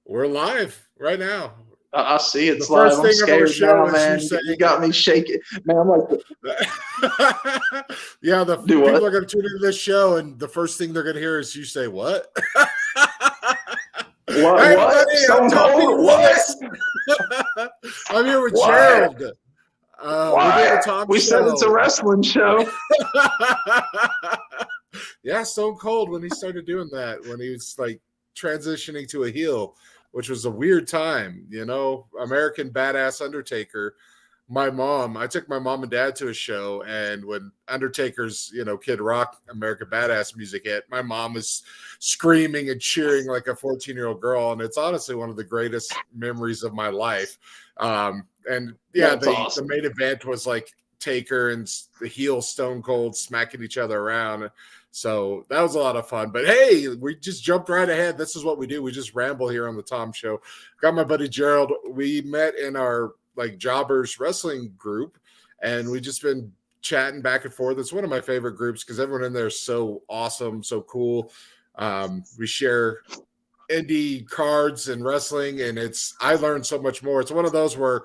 We're live right now. I see The it's live. first I'm thing of our scared show now, is you man. You saying, got me shaking, man. I'm like, yeah, the do people what? are going to tune into this show, and the first thing they're going to hear is you say, what? What? Hey, What? everybody, I'm Stone Tommy Cold? What? Willis. I'm here with What? Gerald. We're doing the What? Tom We said it's a Show. wrestling show. Yeah, Stone Cold when he started doing that, when he was like transitioning to a heel, which was a weird time, American Badass Undertaker. I took my mom and dad to a show, and when Undertaker's, Kid Rock, American Badass music hit, my mom was screaming and cheering like a 14-year-old girl. And it's honestly one of the greatest memories of my life. And yeah, That's the awesome. main event was like Taker and the heel Stone Cold smacking each other around. So that was a lot of fun. But hey, we just jumped right ahead. This is what we do. We just ramble here on the Tom Show. Got my buddy Gerald. We met in our like jobbers wrestling group, and we just been chatting back and forth. It's one of my favorite groups because everyone in there is so awesome, so cool. We share indie cards and wrestling, and I learned so much more. It's one of those where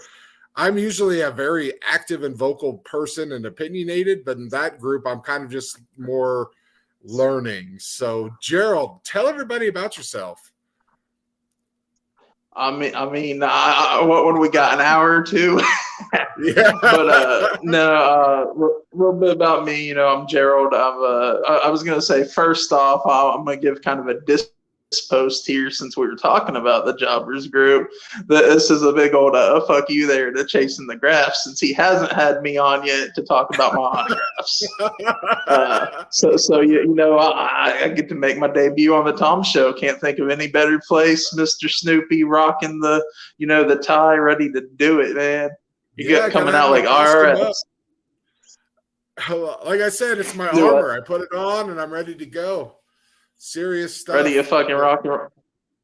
I'm usually a very active and vocal person and opinionated, but in that group, I'm kind of just more learning. So, Gerald, tell everybody about yourself. What do we got? An hour or two? Yeah. But no, a little bit about me. I'm Gerald. I was gonna say first off, I'm gonna give kind of a post here since we were talking about the jobbers group. This is a big old fuck you there to Chasing the Graphs, since he hasn't had me on yet to talk about my autographs. I get to make my debut on the Tom Show. Can't think of any better place. Mr. Snoopy rocking the tie, ready to do it, man. Coming out like IRS. Like I said, it's my armor. I put it on and I'm ready to go. Serious stuff. Ready to fucking rock and roll.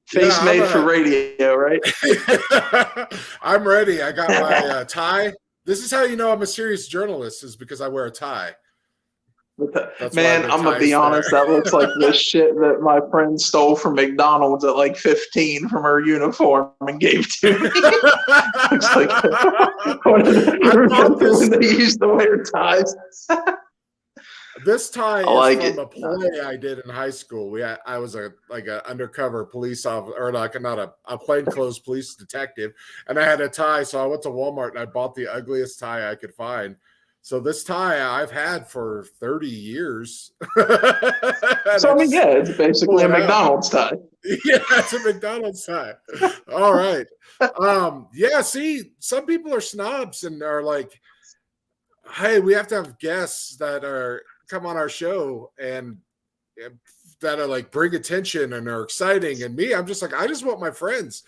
Face made for radio, right? I'm ready. I got my tie. This is how you know I'm a serious journalist, is because I wear a tie. Man, I'm going to be honest. That looks like the shit that my friend stole from McDonald's at like 15 from her uniform and gave to me. Looks like when they used to wear ties. This tie is from a play I did in high school. I was a undercover police officer, or not a plainclothes police detective, and I had a tie. So I went to Walmart and I bought the ugliest tie I could find. So this tie I've had for 30 years. So it's basically a McDonald's tie. Yeah, it's a McDonald's tie. All right. See, some people are snobs and are like, hey, we have to have guests that come on our show and that are like bring attention and are exciting. And me, I'm just like, I just want my friends,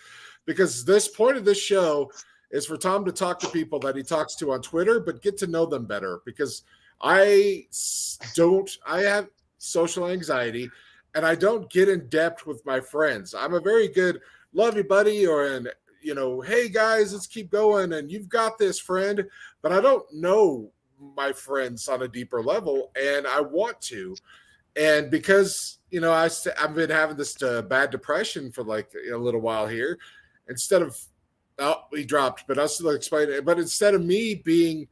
because this point of this show is for Tom to talk to people that he talks to on Twitter, but get to know them better, because I have social anxiety and I don't get in depth with my friends. I'm a very good love you buddy, hey guys, let's keep going and you've got this friend, but I don't know my friends on a deeper level, and I want to. And because I've been having this bad depression for like a little while here, instead of he dropped, but I'll still explain it. But instead of me being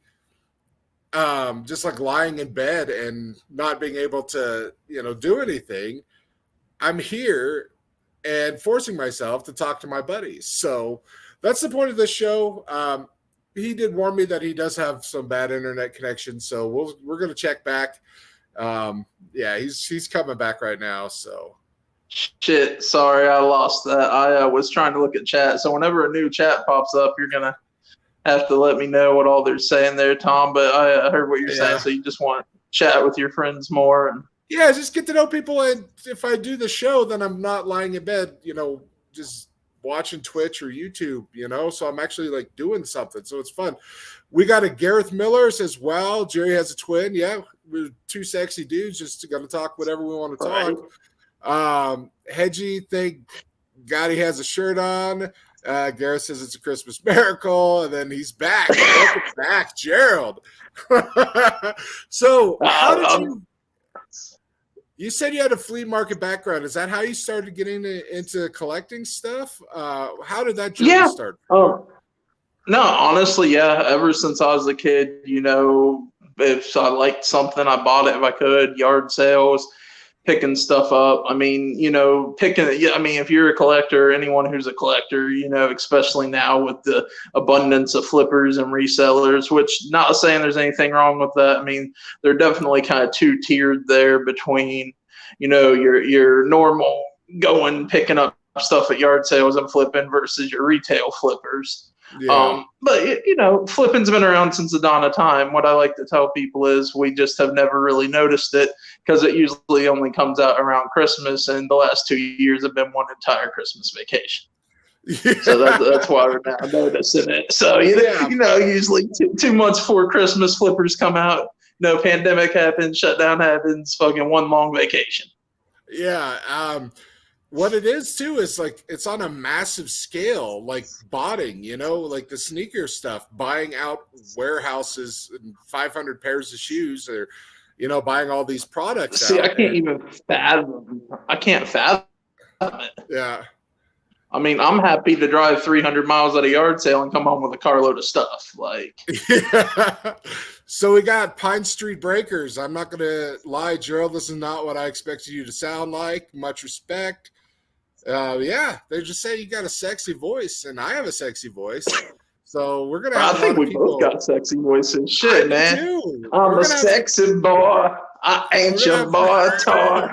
just like lying in bed and not being able to do anything, I'm here and forcing myself to talk to my buddies. So that's the point of this show. He did warn me that he does have some bad internet connection, so we're going to check back. He's coming back right now. So shit, sorry, I lost that. I was trying to look at chat. So whenever a new chat pops up, you're gonna have to let me know what all they're saying there, Tom. But I heard what you're saying. So you just want to chat with your friends more and just get to know people. And if I do the show, then I'm not lying in bed, just watching Twitch or YouTube, so I'm actually like doing something. So it's fun. We got a Gareth Miller says, wow, Jerry has a twin. Yeah, we're two sexy dudes just going to talk whatever we want to talk. Hedgie, thank God he has a shirt on. Gareth says it's a Christmas miracle, and then he's back. Welcome back, Gerald. So how did you? You said you had a flea market background. Is that how you started getting into collecting stuff? How did that journey Yeah. start? No, honestly, yeah. Ever since I was a kid, if I liked something, I bought it if I could. Yard sales, picking stuff up. I mean, picking. Yeah, I mean, if you're a collector, anyone who's a collector, especially now with the abundance of flippers and resellers, which not saying there's anything wrong with that. I mean, they're definitely kind of two tiered there between, your normal going picking up stuff at yard sales and flipping versus your retail flippers. Yeah. But flipping's been around since the dawn of time. What I like to tell people is we just have never really noticed it because it usually only comes out around Christmas, and the last 2 years have been one entire Christmas vacation. Yeah. So that's why we're now noticing it. So usually 2 months before Christmas, flippers come out. No, pandemic happens, shutdown happens, fucking one long vacation. Yeah. What it is too is like it's on a massive scale, like botting, like the sneaker stuff, buying out warehouses and 500 pairs of shoes, or buying all these products. See, I can't even fathom. I can't fathom it. Yeah. I mean, I'm happy to drive 300 miles at a yard sale and come home with a carload of stuff. Yeah. So we got Pine Street Breakers. I'm not going to lie, Gerald, this is not what I expected you to sound like. Much respect. Yeah, they just say you got a sexy voice, and I have a sexy voice. So we're going to have I think we both got sexy voices. Shit, man. I'm a sexy boy. I ain't your boy toy.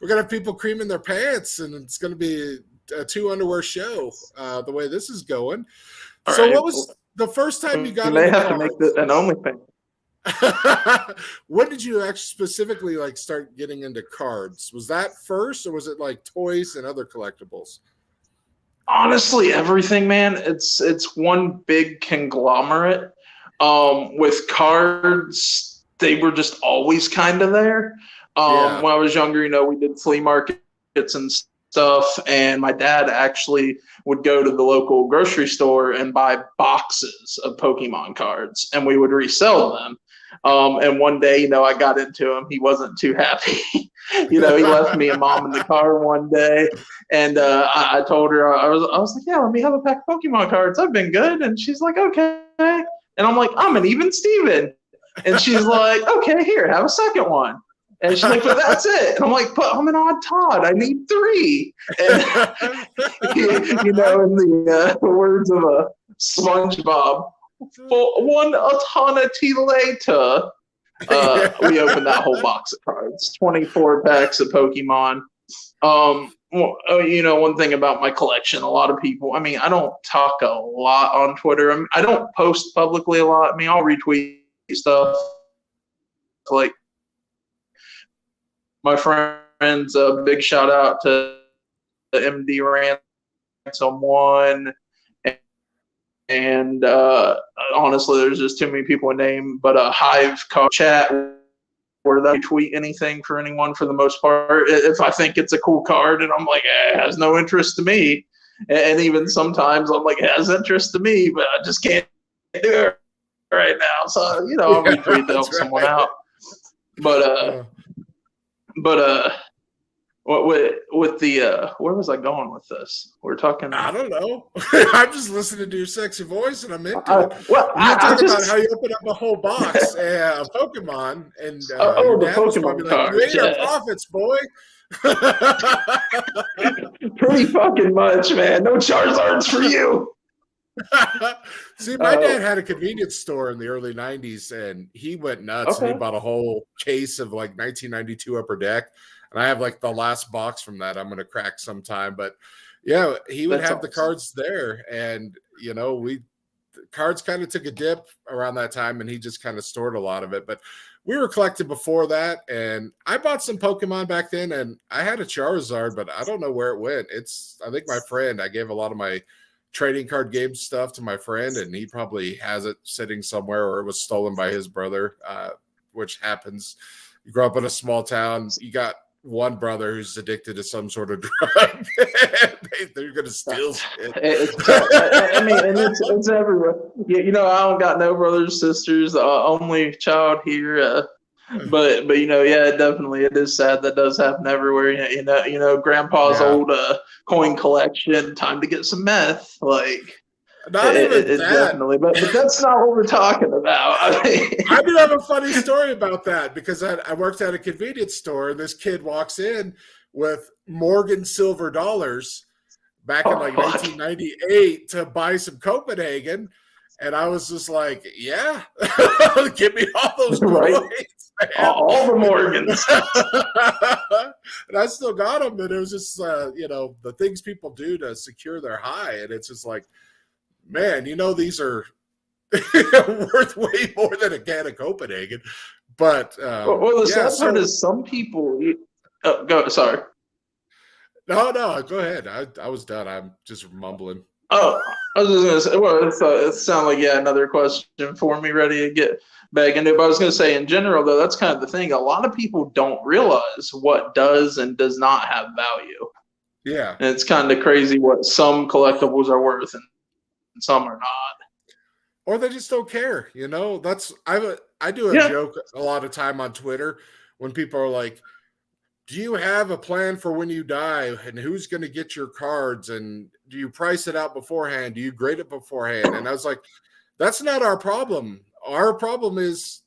We're going to have people creaming their pants, and it's going to be a 2 underwear show the way this is going. So right. What was the first time you got They have to make an OnlyFans. When did you actually specifically start getting into cards? Was that first, or was it like toys and other collectibles? Honestly, everything, man. It's one big conglomerate. With cards, they were just always kind of there. When I was younger, we did flea markets and stuff, and my dad actually would go to the local grocery store and buy boxes of Pokemon cards, and we would resell them. And one day, I got into him. He wasn't too happy. He left me and mom in the car one day, and I told her, I was like, yeah, let me have a pack of Pokemon cards. I've been good. And she's like, okay. And I'm like, I'm an even Steven. And she's like, okay, here, have a second one. And she's like, but that's it. And I'm like, but I'm an odd Todd. I need 3. And, in the words of a SpongeBob, for one eternity later, we opened that whole box of cards, 24 packs of Pokemon. One thing about my collection, a lot of people, I don't talk a lot on Twitter. I don't post publicly a lot. I'll retweet stuff. Like my friends, a big shout out to the MD Ransom One. And honestly, there's just too many people to name. But a Hive chat where they tweet anything for anyone for the most part. If I think it's a cool card and I'm like, it has no interest to me. And even sometimes I'm like, it has interest to me, but I just can't do it right now. So, I'll retweet to help someone out. But with the where was I going with this? We're talking. I don't know. I'm just listening to your sexy voice, and I'm into it. You're talking about how you open up a whole box of Pokemon, and the Pokemon cards. You ate our profits, boy. Pretty fucking much, man. No Charizards for you. See, my dad had a convenience store in the early 90s, and he went nuts. Okay. And he bought a whole case of 1992 Upper Deck. And I have the last box from that I'm going to crack sometime. But yeah, he would have the cards there. And, cards kind of took a dip around that time, and he just kind of stored a lot of it. But we were collecting before that. And I bought some Pokemon back then, and I had a Charizard, but I don't know where it went. I think my friend, I gave a lot of my trading card game stuff to my friend, and he probably has it sitting somewhere, or it was stolen by his brother, which happens. You grow up in a small town, you got one brother who's addicted to some sort of drug. They're going to steal shit. It's everywhere. I don't got no brothers, sisters. The only child here. But yeah, definitely it is sad. That does happen everywhere. Grandpa's Yeah. old coin collection. Time to get some meth. Like Not even it that. definitely. But that's not what we're talking about. I mean, I do have a funny story about that because I worked at a convenience store and this kid walks in with Morgan silver dollars back in oh, like fuck. 1998 to buy some Copenhagen. And I was just like, yeah, give me all those Right? coins, man. All the Morgans. And I still got them. And it was just, the things people do to secure their high. And it's just like, man, these are worth way more than a can of Copenhagen. But Well, the sad part is some people. Go. Sorry. No, go ahead. I was done. I'm just mumbling. Oh, I was just gonna say. Well, it sounded like another question for me. Ready to get back into it. But I was gonna say, in general, though, that's kind of the thing. A lot of people don't realize what does and does not have value. Yeah, and it's kind of crazy what some collectibles are worth and some are not. Or they just don't care. I do a joke a lot of time on Twitter when people are like, do you have a plan for when you die and who's going to get your cards and do you price it out beforehand? Do you grade it beforehand? And I was like, that's not our problem. Our problem is,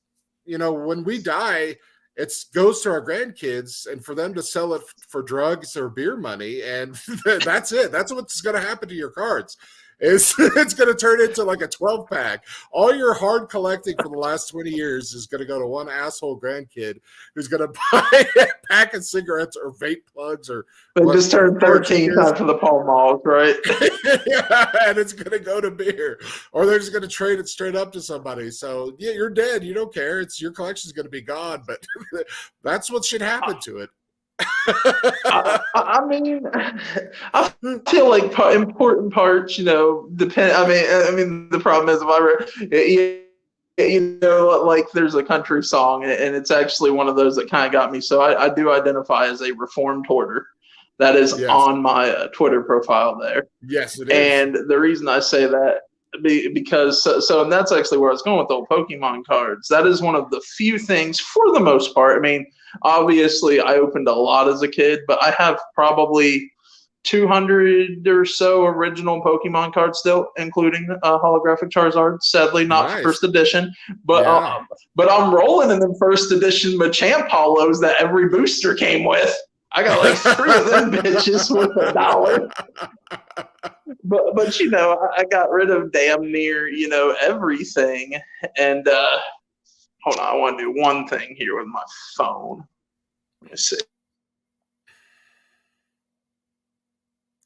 when we die, it goes to our grandkids and for them to sell it for drugs or beer money. And that's it. That's what's going to happen to your cards. It's going to turn into like a 12-pack. All your hard collecting for the last 20 years is going to go to one asshole grandkid who's going to buy a pack of cigarettes or vape plugs or they just turned 13 after the Pall Malls, right? Yeah, and it's going to go to beer, or they're just going to trade it straight up to somebody. So yeah, you're dead. You don't care. Your collection's going to be gone, but that's what should happen to it. I mean, I feel like important parts, depend. I mean, the problem is like there's a country song, and it's actually one of those that kind of got me. So I do identify as a reformed hoarder. That is on my Twitter profile there. Yes, it is. And the reason I say that because and that's actually where I was going with the old Pokemon cards. That is one of the few things, for the most part. I mean, obviously, I opened a lot as a kid, but I have probably 200 or so original Pokemon cards still, including holographic Charizard. Sadly, not first edition, but I'm rolling in them first edition Machamp Hollows that every booster came with. I got like 3 of them bitches with $1. But I got rid of damn near everything. And hold on, I want to do one thing here with my phone. Let me see.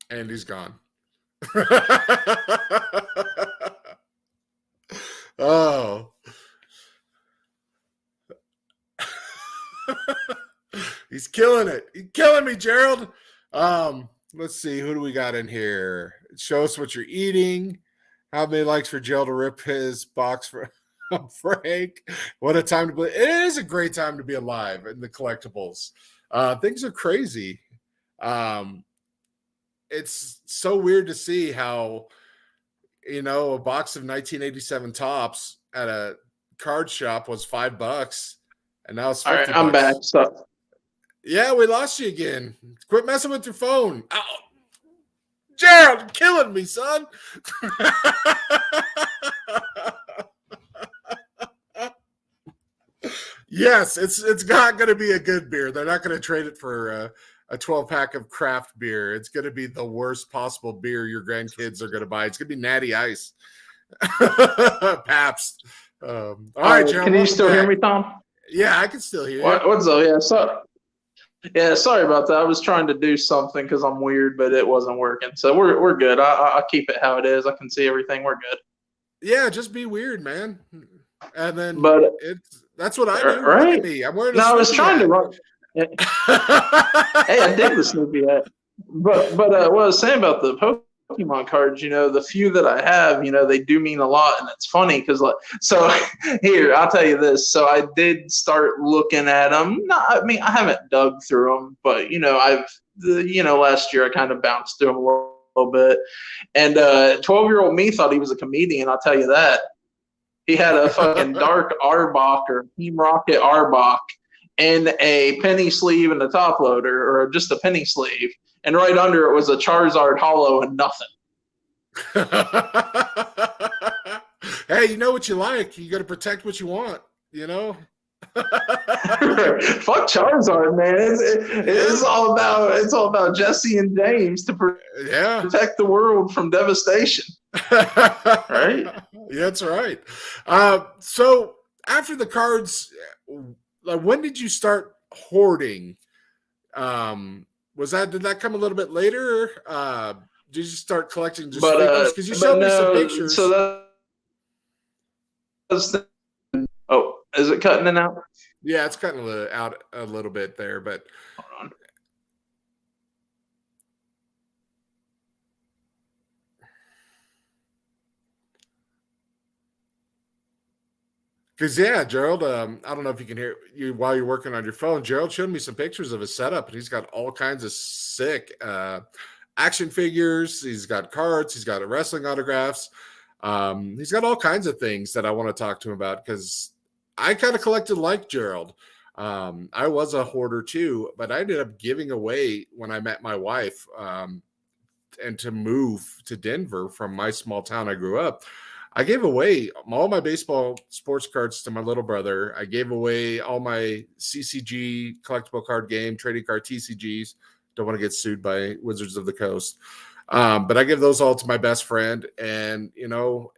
And he's gone. Oh. He's killing it. He's killing me, Gerald. Let's see. Who do we got in here? Show us what you're eating. How many likes for Gerald to rip his box for Frank? What a time to be. It is a great time to be alive in the collectibles. Things are crazy. It's so weird to see how, a box of 1987 tops at a card shop was $5, and now it's $50. All right, I'm back. So. Yeah, we lost you again. Quit messing with your phone. Ow. Gerald, you're killing me, son. Yes, it's not going to be a good beer. They're not going to trade it for a 12-pack of craft beer. It's going to be the worst possible beer your grandkids are going to buy. It's going to be Natty Ice. Pabst. All right, Gerald. Can you still hear me, Tom? Yeah, I can still hear you. What's up? Yeah, sorry about that. I was trying to do something because I'm weird, but it wasn't working. So we're good. I'll keep it how it is. I can see everything. We're good. Yeah, just be weird, man. And then that's what I do. Right? Look at me. I'm wearing a I was trying to run. Hey, I dig the Snoopy hat. But what I was saying about the Pokemon cards, the few that I have, they do mean a lot, and it's funny because so here I'll tell you this. So I did start looking at them. I haven't dug through them, but last year I kind of bounced through them a little bit, and 12-year-old me thought he was a comedian. I'll tell you that. He had a fucking dark Arbok or Team Rocket Arbok and a penny sleeve and a top loader, or just a penny sleeve. And right under it was a Charizard Hollow and nothing. Hey, you know what you like. You got to protect what you want, you know? Fuck Charizard, man. It's all about Jesse and James to protect the world from devastation. Right? Yeah, that's right. So after the cards, like, when did you start hoarding? Did that come a little bit later? Did you start collecting just figures? Because you showed me some pictures. So that's oh, is it cutting in out? Yeah, it's cutting out a little bit there, but hold on. Because yeah, Gerald, I don't know if you can hear you while you're working on your phone. Gerald showed me some pictures of his setup, and he's got all kinds of sick action figures. He's got cards. He's got wrestling autographs. He's got all kinds of things that I want to talk to him about, because I kind of collected like Gerald. I was a hoarder too, but I ended up giving away when I met my wife, and to move to Denver from my small town I grew up. I gave away all my baseball sports cards to my little brother. I gave away all my CCG collectible card game, trading card TCGs. Don't want to get sued by Wizards of the Coast. But I give those all to my best friend. And, you know,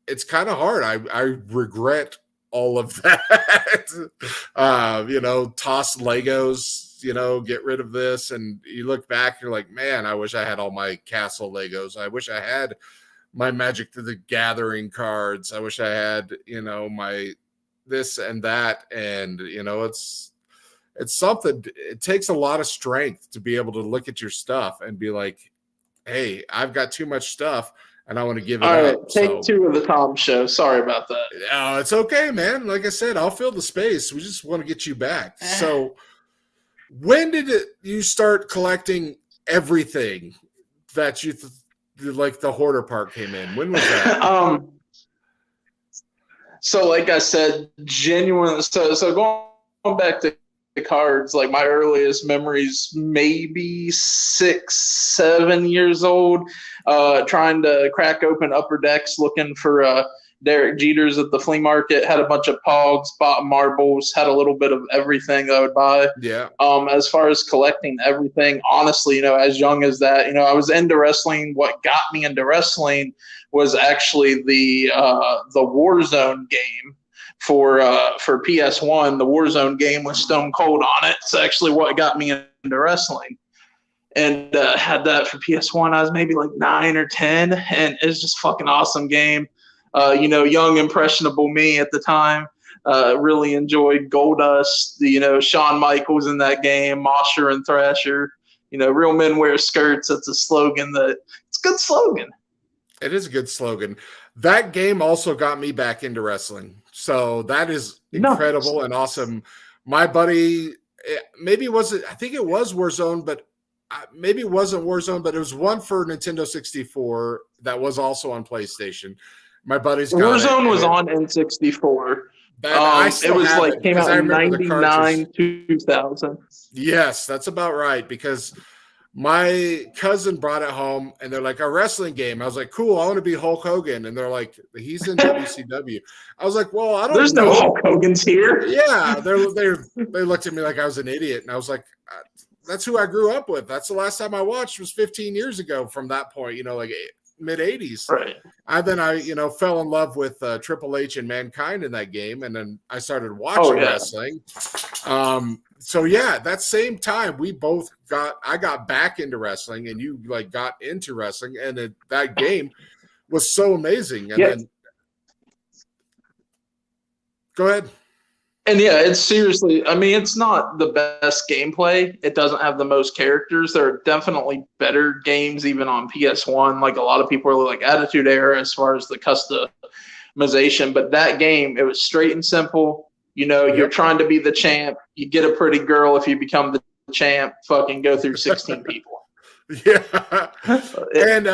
it's kind of hard. I regret all of that. You know, toss Legos, you know, get rid of this. And you look back, you're like, man, I wish I had all my castle Legos. I wish I had my Magic the Gathering cards. I wish I had, you know, my this and that. And, you know, it's something. It takes a lot of strength to be able to look at your stuff and be like, hey, I've got too much stuff and I want to give it all up. Right, take two of the Tom show. Sorry about that. No, it's okay, man. Like I said, I'll fill the space. We just want to get you back. So when did you start collecting everything that you like the hoarder part came in? When was that? So like I said, genuine. So going back to the cards, like my earliest memories, maybe 6, 7 years old, trying to crack open upper decks, looking for Derek Jeters at the flea market. Had a bunch of pogs, bought marbles, had a little bit of everything that I would buy. Yeah. As far as collecting everything, honestly, you know, as young as that, you know, I was into wrestling. What got me into wrestling was actually the Warzone game for PS1. The Warzone game with Stone Cold on it. It's actually what got me into wrestling. And had that for PS1. I was maybe like 9 or 10, and it's just fucking awesome game. You know, young, impressionable me at the time really enjoyed Goldust. You know, Shawn Michaels in that game, Mosher and Thrasher. You know, real men wear skirts. That's a slogan it's a good slogan. It is a good slogan. That game also got me back into wrestling. So that is incredible and awesome. My buddy, maybe it wasn't, I think it was Warzone, but maybe it wasn't Warzone, but it was one for Nintendo 64 that was also on PlayStation. My buddy's got Warzone was on N64. It was like came out in 99, 2000. Yes, that's about right, because my cousin brought it home and they're like, a wrestling game. I was like, cool, I want to be Hulk Hogan. And they're like, he's in WCW. I was like, well, I don't There's know. no Hulk Hogan's here. Yeah, they looked at me like I was an idiot. And I was like, that's who I grew up with. That's the last time I watched was 15 years ago from that point, you know, like mid 80s. Right. Then I, you know, fell in love with Triple H and Mankind in that game. And then I started watching wrestling. So yeah, that same time I got back into wrestling and you like got into wrestling, and that game was so amazing. And then go ahead. And yeah, it's seriously, I mean, it's not the best gameplay. It doesn't have the most characters. There are definitely better games even on PS1. Like a lot of people are like Attitude Era as far as the customization. But that game, it was straight and simple. You know, you're trying to be the champ. You get a pretty girl if you become the champ. Fucking go through 16 people. Yeah. And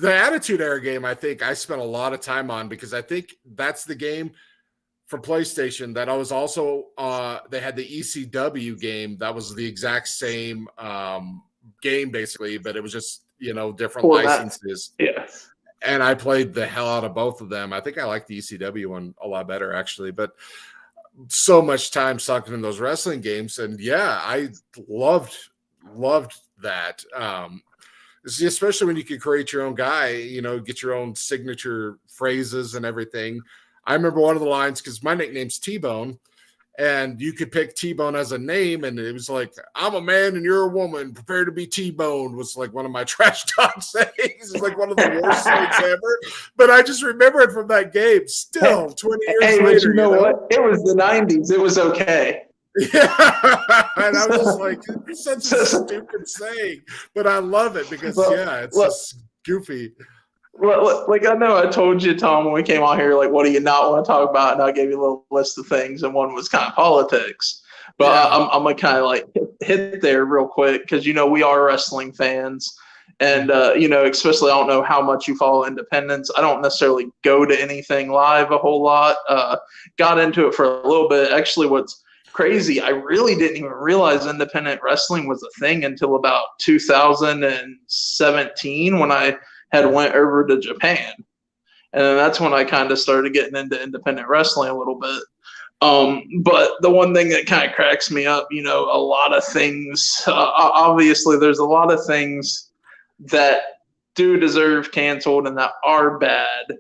The Attitude Era game, I think I spent a lot of time on because I think that's the game for PlayStation that I was also they had the ECW game that was the exact same game basically, but it was just different licenses. Yeah. And I played the hell out of both of them. I think I like the ECW one a lot better actually, but so much time sunk in those wrestling games, and yeah, I loved that. Especially when you can create your own guy, get your own signature phrases and everything. I remember one of the lines because my nickname's T-Bone, and you could pick T-Bone as a name, and it was like, "I'm a man and you're a woman. Prepare to be T-boned" was like one of my trash talk sayings. It's like one of the worst things ever. But I just remember it from that game. Still, 20 years later. But you know what? It was the '90s. It was okay. Yeah, and I was just like, it's such a stupid saying, but I love it because it's just goofy. Like I know I told you, Tom, when we came on here, like, what do you not want to talk about? And I gave you a little list of things, and one was kind of politics. But I'm gonna kind of like hit there real quick because we are wrestling fans, and especially I don't know how much you follow independents. I don't necessarily go to anything live a whole lot. Got into it for a little bit. Actually, what's crazy, I really didn't even realize independent wrestling was a thing until about 2017 when I had went over to Japan, and then that's when I kind of started getting into independent wrestling a little bit. But the one thing that kind of cracks me up, a lot of things, obviously there's a lot of things that do deserve canceled and that are bad,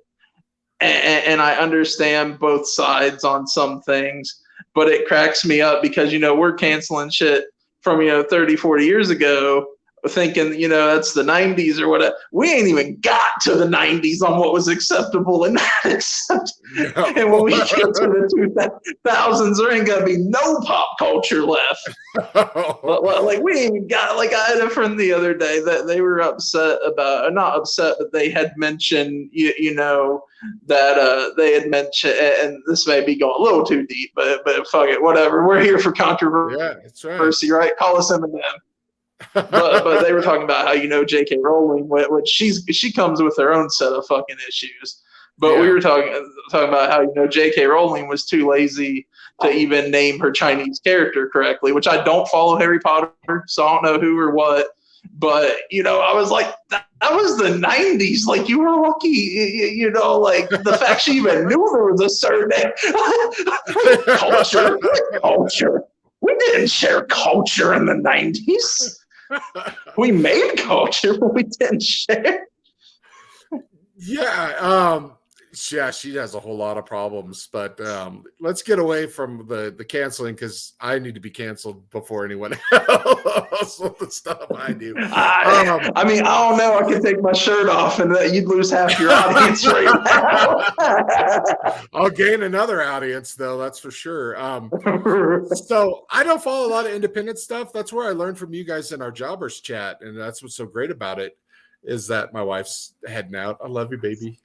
and I understand both sides on some things. But it cracks me up because, we're canceling shit from, 30, 40 years ago, thinking, that's the 90s or whatever. We ain't even got to the 90s on what was acceptable and not acceptable. No. And when we get to the 2000s, there ain't going to be no pop culture left. Like, we ain't even got, like, I had a friend the other day that they were upset about, not upset, but they had mentioned, that they had mentioned, and this may be going a little too deep, but fuck it, whatever. We're here for controversy, that's right? Call us Eminem. but they were talking about how J.K. Rowling, which she comes with her own set of fucking issues. But we were talking about how J.K. Rowling was too lazy to even name her Chinese character correctly, which I don't follow Harry Potter, so I don't know who or what. But I was like, that was the 90s. Like, you were lucky, like the fact she even knew there was a surname. Culture. We didn't share culture in the 90s. We made culture, but we didn't share. Yeah, she has a whole lot of problems. But let's get away from the canceling because I need to be canceled before anyone else with the stuff I do. I mean, I don't know. I could take my shirt off and you'd lose half your audience right now. I'll gain another audience, though. That's for sure. So I don't follow a lot of independent stuff. That's where I learned from you guys in our jobbers chat, and that's what's so great about it is that my wife's heading out. I love you, baby.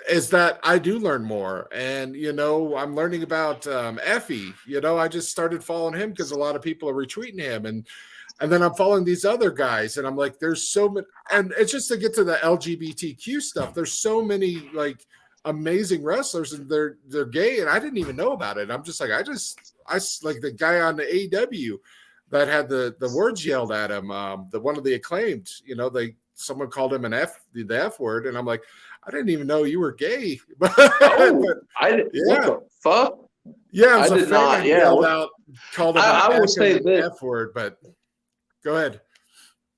Is that I do learn more, and I'm learning about Effie. I just started following him because a lot of people are retweeting him, and then I'm following these other guys, and I'm like, there's so many, and it's just to get to the LGBTQ stuff. There's so many like amazing wrestlers, and they're gay, and I didn't even know about it. I'm just like, I like the guy on the AEW that had the words yelled at him. The one of the Acclaimed, someone called him the F word, and I'm like, I didn't even know you were gay. But I didn't. What the fuck? Yeah, I did not. Yeah, called him I will say the F word, but go ahead.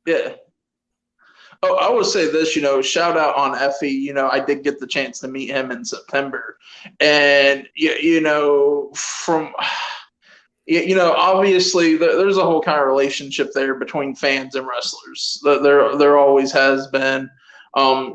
Yeah. Oh, I will say this, shout out on Effie. I did get the chance to meet him in September, and obviously there's a whole kind of relationship there between fans and wrestlers. There always has been. That's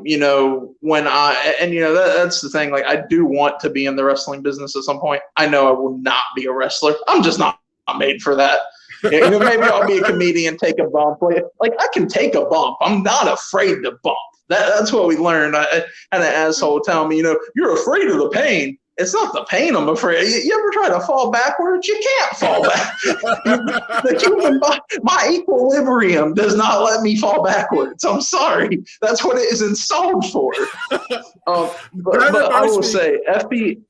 the thing. Like, I do want to be in the wrestling business at some point. I know I will not be a wrestler. I'm just not made for that. Maybe I'll be a comedian, take a bump. Like, I can take a bump. I'm not afraid to bump. That's what we learned. I had an asshole tell me, you're afraid of the pain. It's not the pain I'm afraid. You ever try to fall backwards? You can't fall back. The human body, my equilibrium does not let me fall backwards. I'm sorry. That's what it is installed for. But I will say, FB.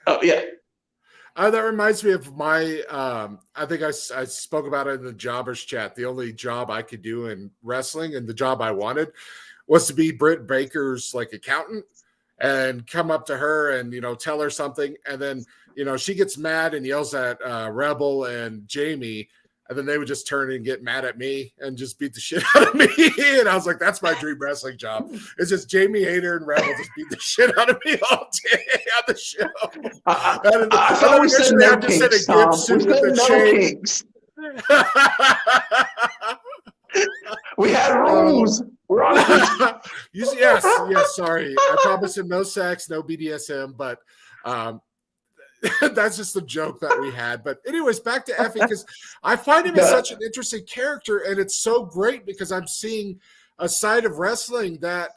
Oh yeah. That reminds me of my. I think I spoke about it in the jobbers chat. The only job I could do in wrestling, and the job I wanted, was to be Britt Baker's like accountant, and come up to her and tell her something, and then she gets mad and yells at Rebel and Jamie, and then they would just turn and get mad at me and just beat the shit out of me. And I was like, that's my dream wrestling job. It's just Jamie Hayter and Rebel just beat the shit out of me all day on the show. I thought we said no kinks, Tom. We said no kinks. We had rules. We're on yes, sorry. I promised him no sex, no BDSM, but that's just a joke that we had. But anyways, back to Effie, because I find him as such an interesting character, and it's so great because I'm seeing a side of wrestling that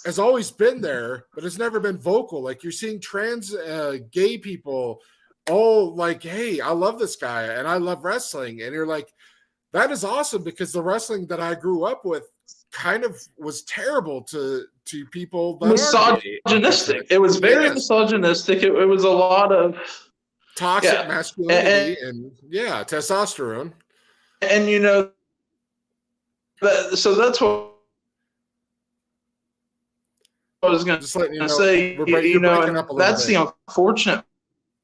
has always been there, but has never been vocal. Like you're seeing trans gay people all like, hey, I love this guy and I love wrestling. And you're like, that is awesome, because the wrestling that I grew up with kind of was terrible to people that misogynistic. It was very misogynistic. It was a lot of toxic masculinity and testosterone. And so that's what I was going to say. That's the unfortunate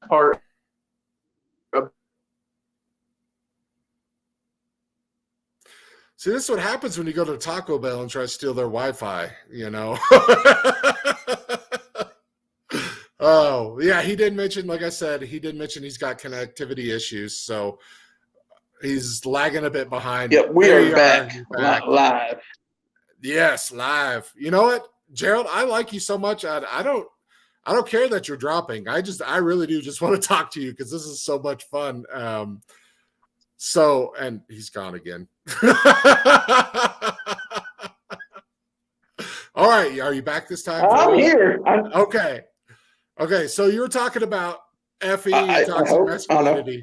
part. See, this is what happens when you go to Taco Bell and try to steal their Wi-Fi, Oh, yeah, he did mention, like I said, he's got connectivity issues, so he's lagging a bit behind. Yeah, we are back live. Yes, live. You know what, Gerald? I like you so much. I don't care that you're dropping. I really do just want to talk to you because this is so much fun. So, and he's gone again. All right, are you back this time? I'm here. Okay. So you were talking about Effie, toxic masculinity.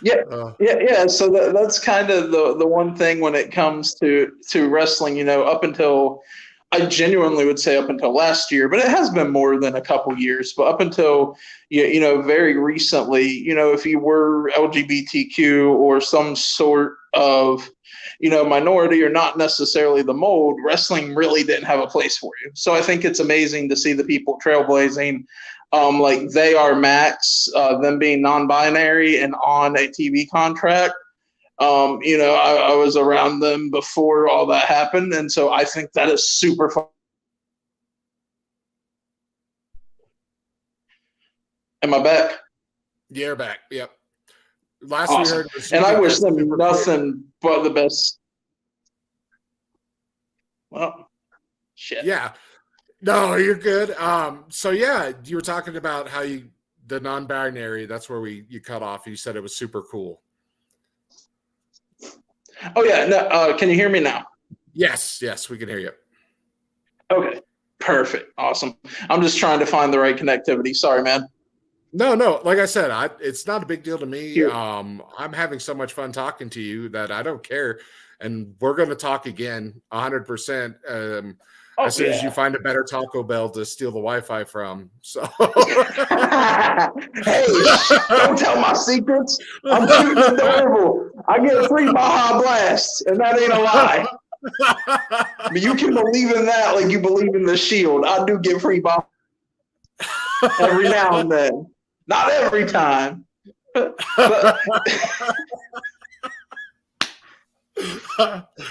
Yeah. So that's kind of the one thing when it comes to wrestling. Up until, I genuinely would say up until last year, but it has been more than a couple years. But up until very recently, if you were LGBTQ or some sort of minority or not necessarily the mold, wrestling really didn't have a place for you. So I think it's amazing to see the people trailblazing, like they are Max, them being non-binary and on a TV contract. I was around them before all that happened, and so I think that is super fun. Am I back? Yeah, you're back. Yep. Last awesome. We heard was, and I wish them nothing but the best. Well, shit. Yeah. No, you're good. So yeah, you were talking about how the non-binary, that's where you cut off. You said it was super cool. Oh yeah. No, can you hear me now? Yes, we can hear you. Okay. Perfect. Awesome. I'm just trying to find the right connectivity. Sorry, man. No. Like I said, it's not a big deal to me. Here. I'm having so much fun talking to you that I don't care. And we're going to talk again 100%. As soon as you find a better Taco Bell to steal the Wi-Fi from. So, hey, don't tell my secrets. I'm cute and adorable. I get a free Baja Blast, and that ain't a lie. But you can believe in that like you believe in the Shield. I do get free Baja every now and then. Not every time.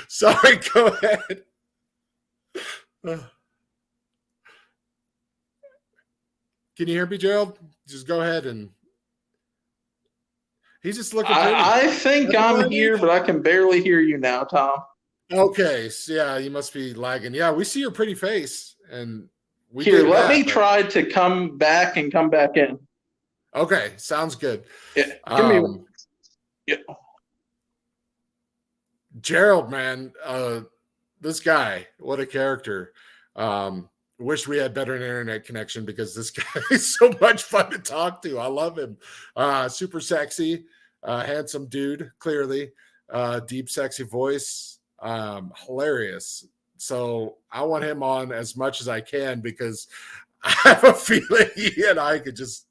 Sorry, go ahead. Can you hear me, Gerald? Just go ahead and he's just looking. I think I'm here, but I can barely hear you now, Tom. Okay, so yeah, you must be lagging. Yeah, we see your pretty face, and let me try to come back and come back in. Okay, sounds good. Yeah, give me. Yeah. Gerald, man, this guy, what a character. Wish we had better internet connection because this guy is so much fun to talk to. I love him. Super sexy, handsome dude, clearly. Deep, sexy voice, hilarious. So I want him on as much as I can because I have a feeling he and I could just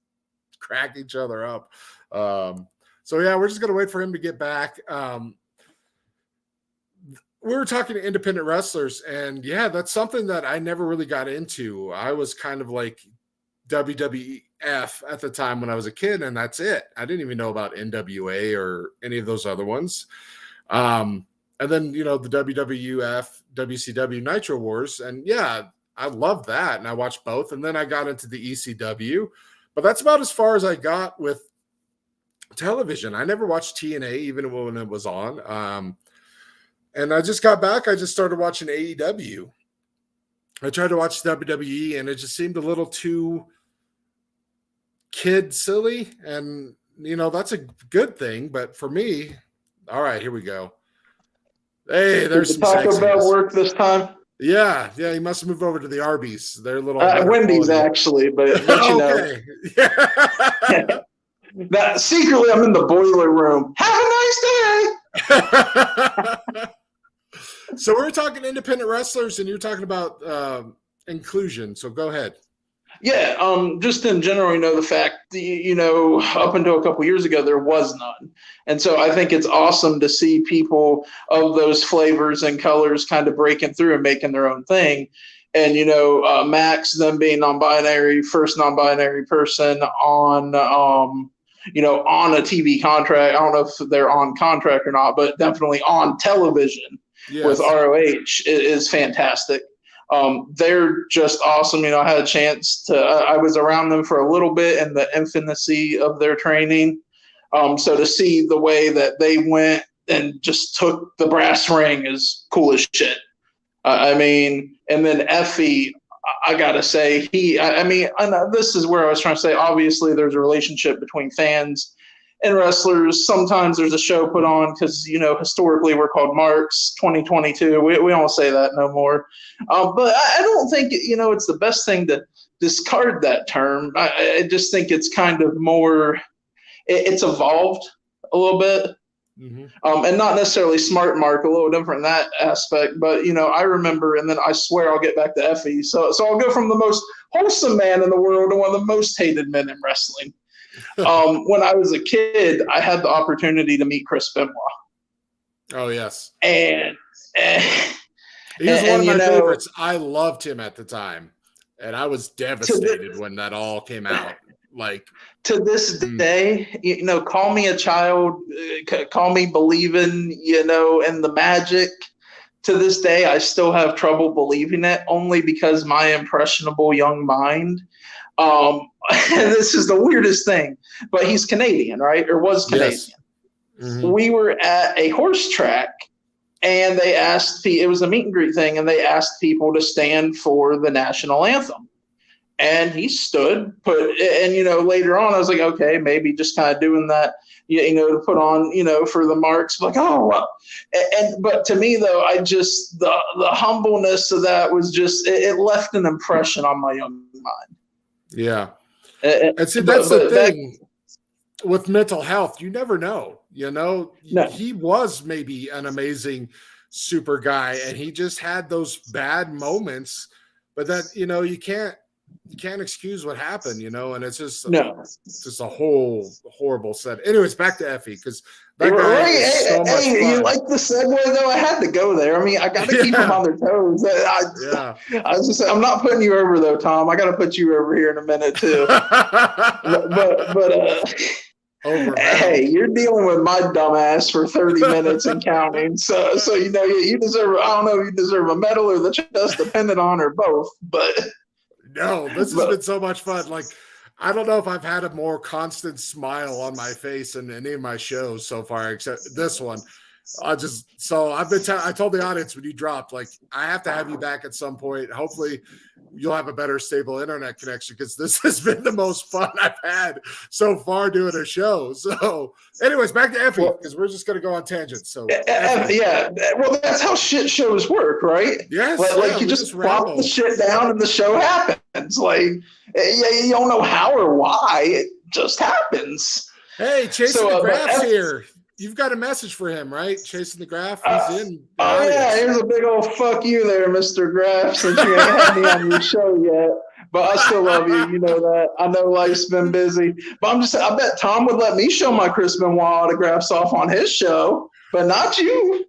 crack each other up. So yeah, we're just gonna wait for him to get back. We were talking to independent wrestlers, and yeah, that's something that I never really got into. I was kind of like WWF at the time when I was a kid, and that's it. I didn't even know about NWA or any of those other ones. And then, the WWF, WCW Nitro Wars, and yeah, I loved that, and I watched both. And then I got into the ECW, but that's about as far as I got with television. I never watched TNA, even when it was on. And I just got back. I just started watching AEW. I tried to watch WWE, and it just seemed a little too kid silly. And, that's a good thing. But for me, all right, here we go. Hey, there's some Taco sexiness. Bell work this time? Yeah, he must have moved over to the Arby's. They're little Wendy's, actually, but okay. Yeah. That secretly, I'm in the boiler room. Have a nice day. So we're talking independent wrestlers, and you're talking about inclusion. So go ahead. Yeah, just in general, the fact, up until a couple years ago, there was none. And so I think it's awesome to see people of those flavors and colors kind of breaking through and making their own thing. And, Max, them being non-binary, first non-binary person on, on a TV contract. I don't know if they're on contract or not, but definitely on television. Yes. With ROH is fantastic. They're just awesome. I had a chance to, I was around them for a little bit in the infancy of their training. So to see the way that they went and just took the brass ring is cool as shit. And then Effie, I got to say, this is where I was trying to say, obviously there's a relationship between fans and wrestlers. Sometimes there's a show put on because, historically we're called marks. 2022. We don't say that no more. But I don't think, it's the best thing to discard that term. I just think it's kind of more, it's evolved a little bit. Mm-hmm. And not necessarily smart mark, a little different in that aspect. But, I remember, and then I swear I'll get back to Effie. So I'll go from the most wholesome man in the world to one of the most hated men in wrestling. When I was a kid, I had the opportunity to meet Chris Benoit. Oh, yes. And he was one of my favorites. I loved him at the time, and I was devastated when that all came out. Like, to this day, call me a child, call me believing, in the magic. To this day, I still have trouble believing it, only because my impressionable young mind. This is the weirdest thing, but he's Canadian, right? Or was Canadian. Yes. Mm-hmm. We were at a horse track, and they asked, it was a meet and greet thing, and they asked people to stand for the national anthem. And he stood, and later on, I was like, okay, maybe just kind of doing that, to put on, for the marks, like, oh, well. But to me, though, the humbleness of that was just, it left an impression on my young mind. Yeah. And see, that's the thing with mental health. You never know, No. He was maybe an amazing super guy, and he just had those bad moments, but that, you can't excuse what happened, and it's just just a whole horrible set. Anyways, back to Effie, because that guy is so much fun. You like the segue though? I had to go there. I got to keep them on their toes. I was just, I'm not putting you over though, Tom. I got to put you over here in a minute too. Hey, you're dealing with my dumbass for 30 minutes and counting. So you deserve. I don't know if you deserve a medal or the chest, depending on, or both. But. No, this has been so much fun. Like, I don't know if I've had a more constant smile on my face in any of my shows so far, except this one. I told the audience when you dropped, like, I have to have you back at some point. Hopefully you'll have a better stable internet connection, because this has been the most fun I've had so far doing a show. So anyways, back to Effie, because we're just going to go on tangents. So yeah, well, that's how shit shows work, right? Yes. Like you just plop the shit down and the show happens. Like, you don't know how or why. It just happens. Hey, Chasing the Graph's here. You've got a message for him, right? Chasing the Graph, he's in. Oh, yeah, here's a big old fuck you there, Mr. Graph, since you ain't had me on your show yet. But I still love you. You know that. I know life's been busy. But I bet Tom would let me show my Chris Benoit autographs off on his show, but not you.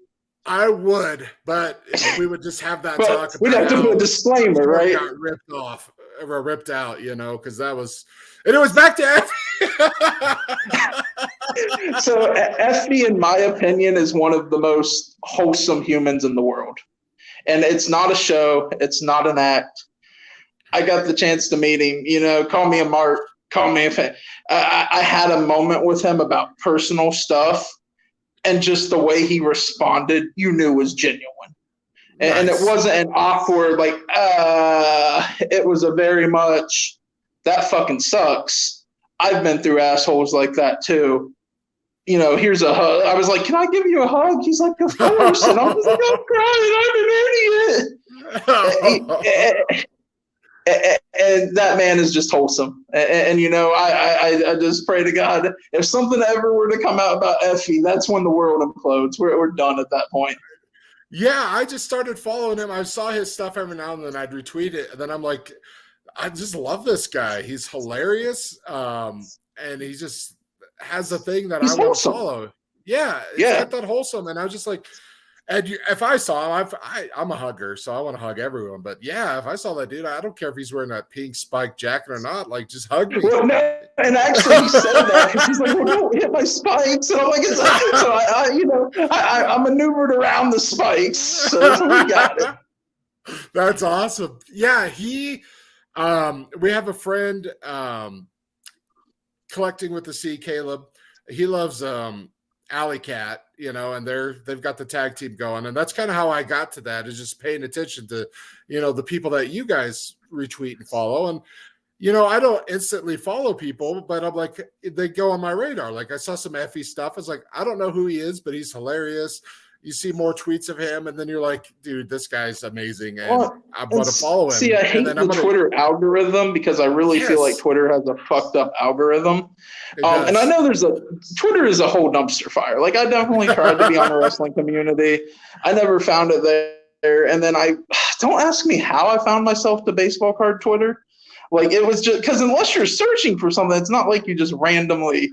I would, but we would just have that talk. We'd have to put a disclaimer, right? Got ripped off or ripped out, because that was. And it was back to Effie. So Effie, in my opinion, is one of the most wholesome humans in the world. And it's not a show. It's not an act. I got the chance to meet him. Call me a mark. Call me a fan. I had a moment with him about personal stuff. And just the way he responded, you knew was genuine. Nice. And it wasn't an awkward, it was a very much, that fucking sucks. I've been through assholes like that too. Here's a hug. I was like, can I give you a hug? He's like, of course. And I was like, I'm crying. I'm an idiot. And that man is just wholesome. And I just pray to God, if something ever were to come out about Effie, that's when the world implodes. We're done at that point. Yeah, I just started following him. I saw his stuff every now and then. I'd retweet it. And then I'm like, I just love this guy. He's hilarious. And he just has a thing that I want to follow. Yeah. He's got that wholesome. And I was just like, and if I saw him, I'm a hugger, so I want to hug everyone. But yeah, if I saw that dude, I don't care if he's wearing that pink spiked jacket or not. Like, just hug me. Well, no, and actually, he said that because he's like, "Well, don't hit my spikes." And I'm like, I maneuvered around the spikes, so we got it. That's awesome. Yeah, we have a friend collecting with the sea, Caleb. He loves Alley Cat, and they've got the tag team going. And that's kind of how I got to that, is just paying attention to, the people that you guys retweet and follow. And, I don't instantly follow people, but I'm like, they go on my radar. Like, I saw some Effie stuff. I was like, I don't know who he is, but he's hilarious. You see more tweets of him, and then you're like, dude, this guy's amazing, and I want to follow him. See, I hate the Twitter algorithm, because I really feel like Twitter has a fucked up algorithm. And I know Twitter is a whole dumpster fire. Like, I definitely tried to be on the wrestling community. I never found it there. And then don't ask me how I found myself to baseball card Twitter. Like, it was just because unless you're searching for something, it's not like you just randomly.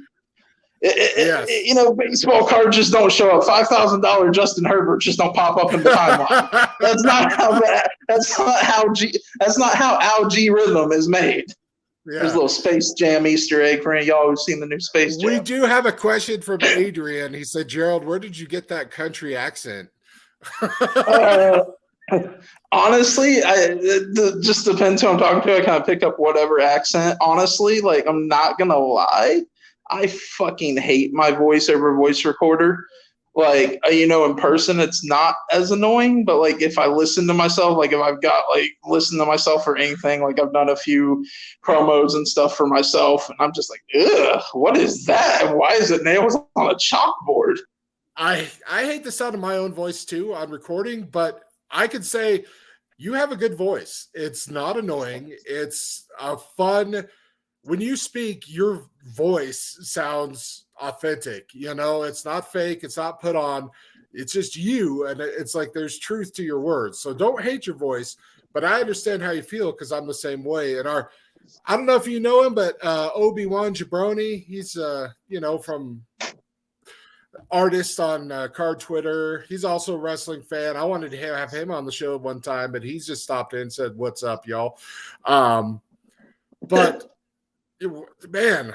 Baseball cards just don't show up. $5,000 Justin Herbert just don't pop up in the timeline. That's not how Al-G Rhythm is made. Yeah. There's a little Space Jam Easter egg for any of y'all who've seen the new Space Jam. We do have a question from Adrian. He said, Gerald, where did you get that country accent? Honestly, it just depends who I'm talking to. I kind of pick up whatever accent. Honestly, like, I'm not going to lie. I fucking hate my voice over voice recorder. Like, in person, it's not as annoying, but like, if I listen to myself, like if I've got listen to myself for anything, like I've done a few promos and stuff for myself, and I'm just like, ugh, what is that? Why is it nails on a chalkboard? I hate the sound of my own voice too on recording, but I could say you have a good voice. It's not annoying. It's a fun. When you speak, your voice sounds authentic. It's not fake. It's not put on. It's just you. And it's like there's truth to your words. So don't hate your voice, but I understand how you feel, because I'm the same way. And I don't know if you know him, but Obi-Wan Jabroni, he's, from artist on Card Twitter. He's also a wrestling fan. I wanted to have him on the show one time, but he's just stopped in and said, "What's up, y'all?" But man,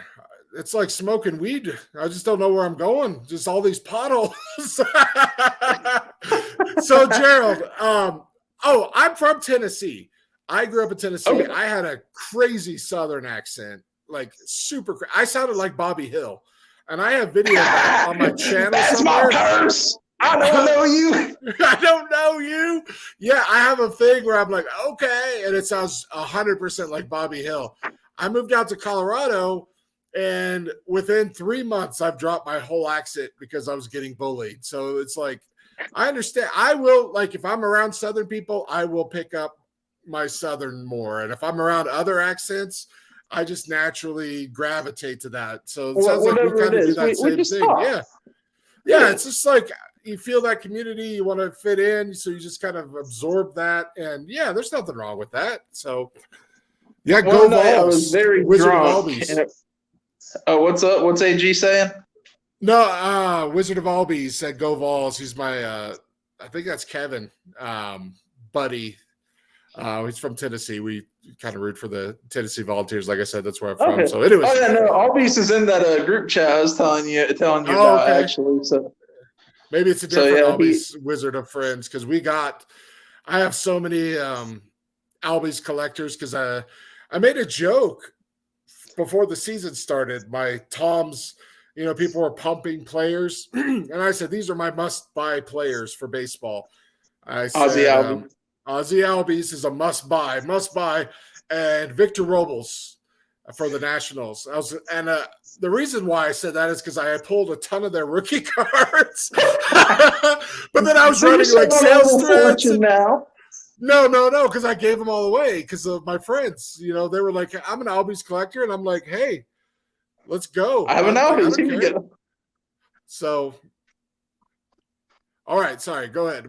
it's like smoking weed. I just don't know where I'm going. Just all these potholes. So Gerald, I'm from Tennessee. I grew up in Tennessee. Okay. I had a crazy Southern accent, like super. I sounded like Bobby Hill, and I have video of that on my channel. That's somewhere. My curse. I don't know you. I don't know you. Yeah, I have a thing where I'm like, okay, and it sounds 100% like Bobby Hill. I moved out to Colorado, and within 3 months, I've dropped my whole accent because I was getting bullied. So it's like, I understand. I will, like, if I'm around Southern people, I will pick up my Southern more. And if I'm around other accents, I just naturally gravitate to that. So it sounds like we kind of do that same thing. Talk. Yeah. It's just like you feel that community, you want to fit in, so you just kind of absorb that. And yeah, there's nothing wrong with that. So yeah, go Vols. I was very Wizard drunk. What's up? What's AG saying? No, Wizard of Albies said go Vols. He's my I think that's Kevin, buddy. He's from Tennessee. We kind of root for the Tennessee Volunteers. Like I said, that's where I'm from. So anyways. Oh, yeah, no, Albies is in that group chat I was telling you about, actually. So maybe it's a different Albies Wizard of Friends, because I have so many Albies collectors, because I made a joke before the season started. My Toms, people were pumping players, and I said, these are my must-buy players for baseball. I said, Ozzy Albies is a must-buy, and Victor Robles for the Nationals. The reason why I said that is because I had pulled a ton of their rookie cards, but then I was running like sales threads. Now. No, because I gave them all away because of my friends. They were like, I'm an Albies collector, and I'm like, hey, let's go. I have an Albies. Here we go. So, all right, sorry, go ahead.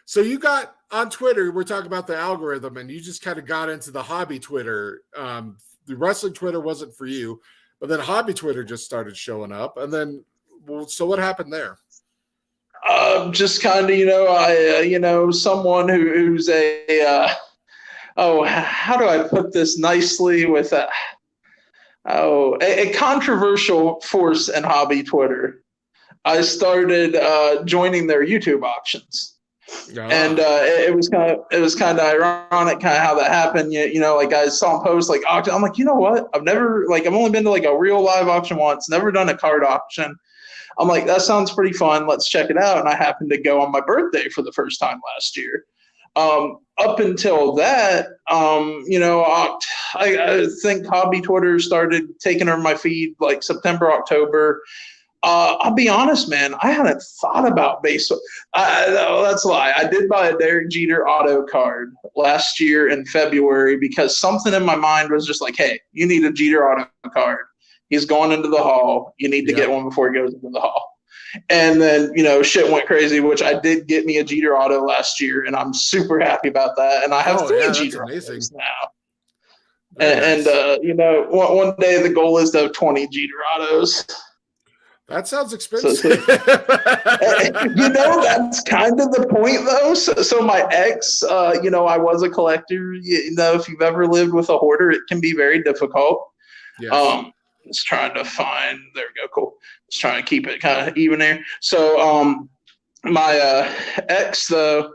So you got on Twitter, we're talking about the algorithm, and you just kind of got into the hobby Twitter. The wrestling Twitter wasn't for you, but then hobby Twitter just started showing up. And then, so what happened there? Just kind of, someone who's how do I put this nicely with a controversial force in hobby Twitter. I started joining their YouTube auctions. And it was kind of ironic, kind of how that happened. Like I saw him post like auction. I'm like, you know what? I've only been to like a real live auction once. Never done a card auction. I'm like, that sounds pretty fun. Let's check it out. And I happened to go on my birthday for the first time last year. Up until that, I think hobby Twitter started taking over my feed like September, October. I'll be honest, man, I hadn't thought about baseball. That's a lie. I did buy a Derek Jeter auto card last year in February because something in my mind was just like, hey, you need a Jeter auto card. He's going into the hall. You need to get one before he goes into the hall. And then, shit went crazy, which I did get me a Jeter auto last year, and I'm super happy about that. And I have 3 Jeter autos now. Nice. And one day the goal is to have 20 Jeter autos. That sounds expensive. That's kind of the point, though. So my ex, I was a collector. If you've ever lived with a hoarder, it can be very difficult. Yes. Just trying to find. There we go. Cool. Just trying to keep it kind of even there. So my ex, though,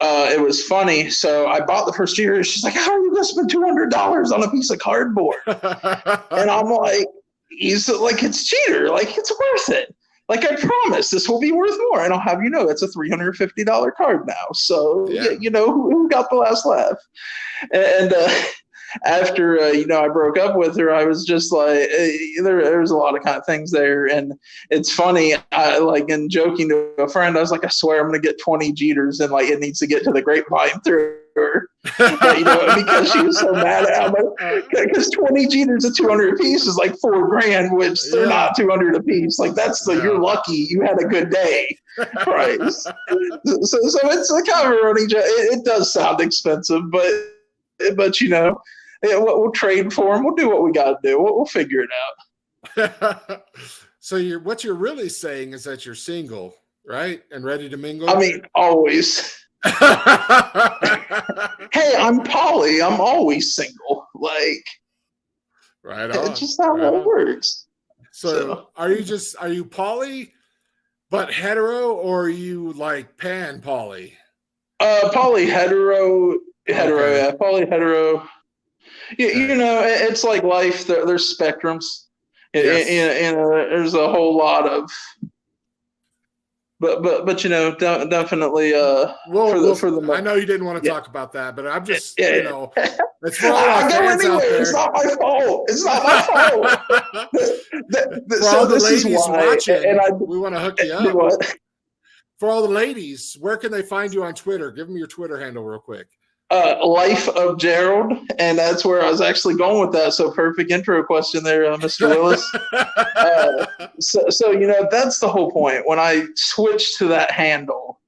it was funny. So I bought the first year. She's like, "How are you going to spend $200 on a piece of cardboard?" And I'm like, "He's like, it's Jeter. Like, it's worth it. Like, I promise this will be worth more." And I'll have you know, it's a $350 card now. So who got the last laugh? And after I broke up with her, I was just like, there was a lot of kind of things there, and it's funny. In joking to a friend, I was like, I swear I'm going to get 20 Jeters, and like it needs to get to the grapevine through her, but, because she was so mad at how much. Because 20 Jeters at 200 a piece is like $4,000, which they're not 200 a piece. Like that's you're lucky you had a good day, right? so it's a kind of a running joke. It does sound expensive, but we'll trade for them. We'll do what we got to do. We'll figure it out. So what you're really saying is that you're single, right? And ready to mingle? I mean, always. Hey, I'm poly. I'm always single. Like, right on. It's just how it works. So are you poly but hetero, or are you like pan poly? Poly hetero. Yeah, poly hetero. It's like life. There's spectrums. Yes. There's a whole lot of but definitely for the I know you didn't want to yeah. talk about that, but I'm just Yeah. it's for all our fans out there. It's not my fault. It's not my fault. For all the ladies watching, and we want to hook you up. What? For all the ladies, where can they find you on Twitter? Give them your Twitter handle real quick. Life of Gerald, and that's where I was actually going with that. So perfect intro question there, Mr. Willis. So that's the whole point. When I switched to that handle,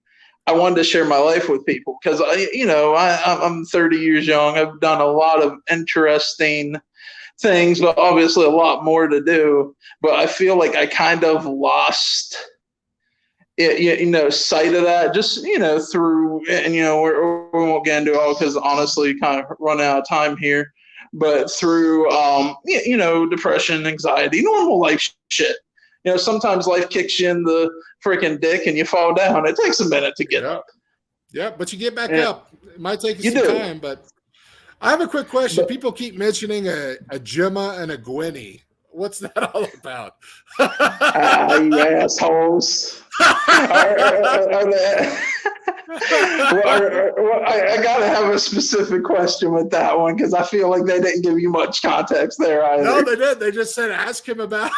I wanted to share my life with people because I'm 30 years young. I've done a lot of interesting things, but obviously a lot more to do. But I feel like I kind of lost sight of that just through, and we won't get into it all because honestly kind of running out of time here, but through depression, anxiety, normal life shit. Sometimes life kicks you in the freaking dick and you fall down. It takes a minute to get up. Yeah, but you get back up. It might take you some time, but I have a quick question. People keep mentioning a Gemma and a Gwenny. What's that all about? You assholes. I gotta have a specific question with that one because I feel like they didn't give you much context there either. No, they did. They just said ask him about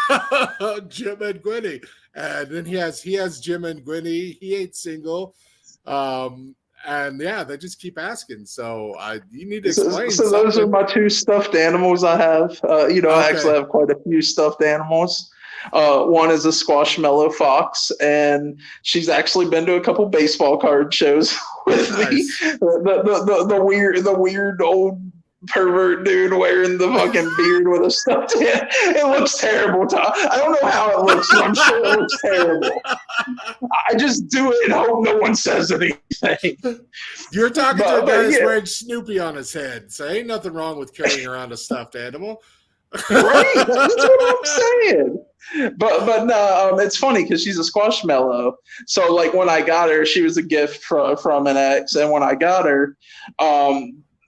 Jim and Gwenny, and then he has Jim and Gwenny. He ain't single, and yeah, they just keep asking. So you need to explain. So those are my two stuffed animals I have. Okay. I actually have quite a few stuffed animals. One is a Squashmallow fox, and she's actually been to a couple baseball card shows with me. The weird old pervert dude wearing the fucking beard with a stuffed head. It looks terrible, Tom. I don't know how it looks, but I'm sure it looks terrible. I just do it and hope no one says anything. You're talking to a guy that's wearing Snoopy on his head, so ain't nothing wrong with carrying around a stuffed animal. Right, that's what I'm saying. But no, it's funny because she's a Squashmallow. So like when I got her, she was a gift from an ex, and when I got her,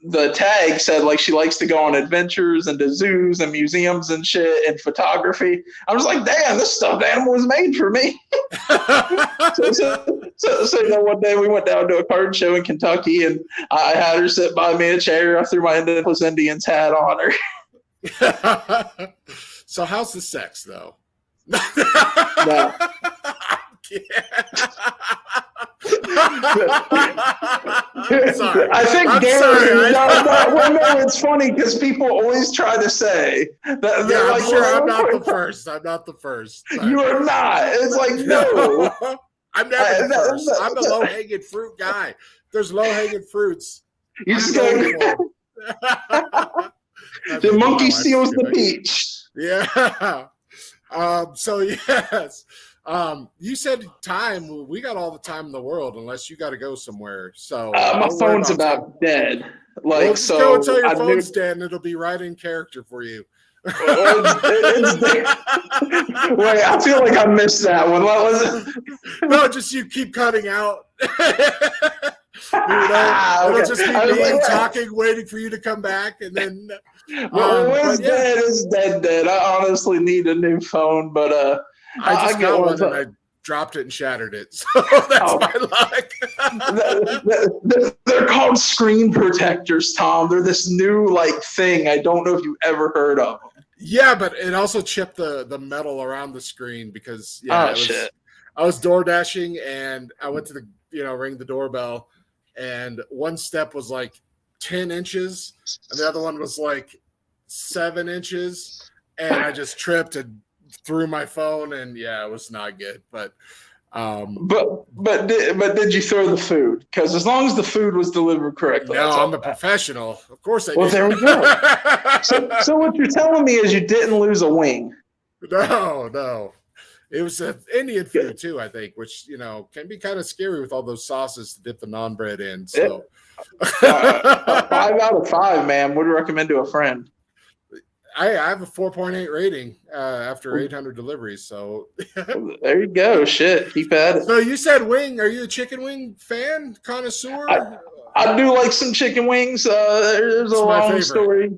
the tag said like she likes to go on adventures and to zoos and museums and shit and photography. I was like, damn, this stuffed animal was made for me. So one day we went down to a card show in Kentucky, and I had her sit by me in a chair. I threw my Indianapolis Indians hat on her. So how's the sex though? No. Sorry. I think Gary. No, it's funny because people always try to say that. Yeah, I'm sure I'm not the first. I'm not the first. You are not. It's like no. I'm never the first. I'm the low-hanging fruit guy. There's low-hanging fruits. You just go. The monkey steals the peach. Yeah. So yes. You said time. We got all the time in the world, unless you got to go somewhere. So my phone's about dead. Like, well, so go until your phone's dead, and it'll be right in character for you. Wait, I feel like I missed that one. What was it? No, just you keep cutting out. It'll just be me talking, waiting for you to come back, and then. When's dead is dead. I honestly need a new phone, but I just got one and I dropped it and shattered it. So that's my luck. They're called screen protectors, Tom. They're this new thing. I don't know if you've ever heard of them. Yeah, but it also chipped the metal around the screen because shit. I was door dashing and I went to ring the doorbell, and one step was 10 inches and the other one was 7 inches, and I just tripped and threw my phone, and it was not good. But did you throw the food? Because as long as the food was delivered correctly. No, I'm a professional. Of course I did. Well, there we go. So what you're telling me is you didn't lose a wing. No. It was Indian food too, I think, which can be kind of scary with all those sauces to dip the naan bread in. So 5 out of 5, man. Would recommend to a friend. I have a 4.8 rating after 800 deliveries. So there you go. Shit, keep at it. So you said wing. Are you a chicken wing fan, connoisseur? I do like some chicken wings. There's a long story.